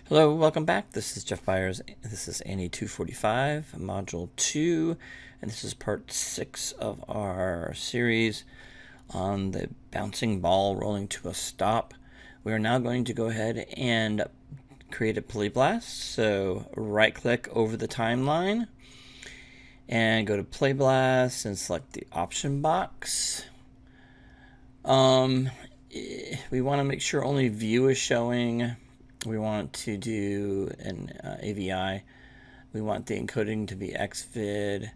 Hello, welcome back. This is Jeff Byers. This is Annie 245, Module 2, and this is part 6 of our series on the bouncing ball rolling to a stop. We are now going to go ahead and create a play blast. So right-click over the timeline and go to Play Blast and select the option box. We want to make sure only view is showing. We want to do an AVI. We want the encoding to be XVID,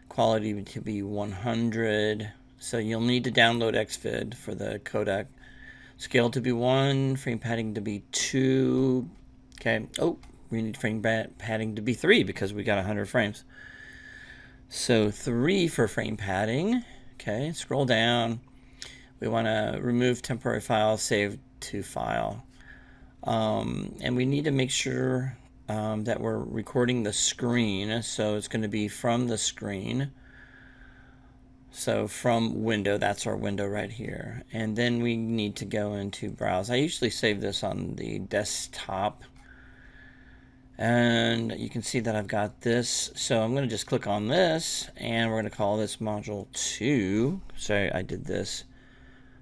quality to be 100. So you'll need to download XVID for the codec. Scale to be 1, frame padding to be 2. Okay. Oh, we need frame padding to be 3 because we got 100 frames. So 3 for frame padding. Okay, scroll down. We want to remove temporary file, save to file. And we need to make sure that we're recording the screen. So it's going to be from the screen. So from window, that's our window right here. And then we need to go into browse. I usually save this on the desktop. And you can see that I've got this. So I'm going to just click on this and we're going to call this module 2. Sorry, I did this.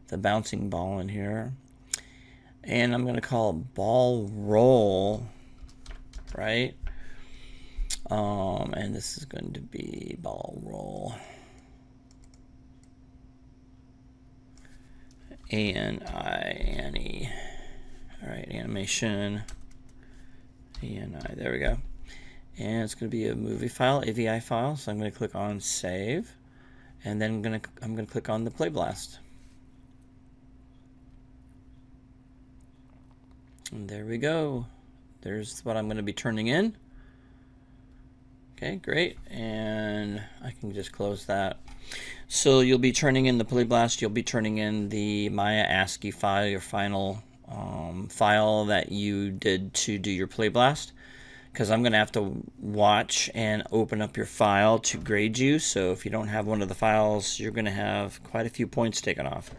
The bouncing ball in here. And I'm going to call ball roll, right? And this is going to be ball roll. Annie. All right, animation. ANI, there we go. And it's going to be a movie file, AVI file. So I'm going to click on save. And then I'm going to click on the play blast. And there we go. There's what I'm going to be turning in. Okay, great. And I can just close that. So you'll be turning in the play blast. You'll be turning in the Maya ASCII file, your final file that you did to do your play blast. Because I'm going to have to watch and open up your file to grade you. So if you don't have one of the files, you're going to have quite a few points taken off.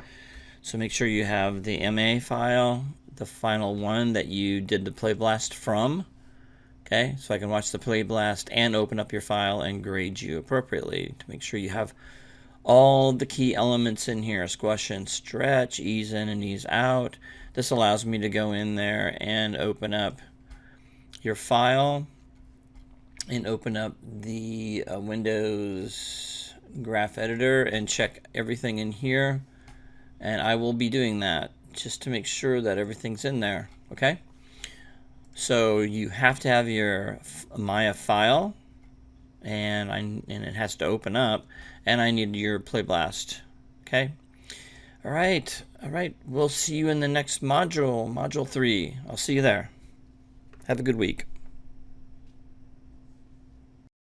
So make sure you have the MA file, the final one that you did the play blast from. Okay, so I can watch the play blast and open up your file and grade you appropriately to make sure you have all the key elements in here. Squash and stretch, ease in and ease out. This allows me to go in there and open up your file and open up the Windows graph editor and check everything in here. And I will be doing that just to make sure that everything's in there, okay? So you have to have your Maya file, and it has to open up, and I need your play blast, okay? All right, we'll see you in the next module, module 3. I'll see you there. Have a good week.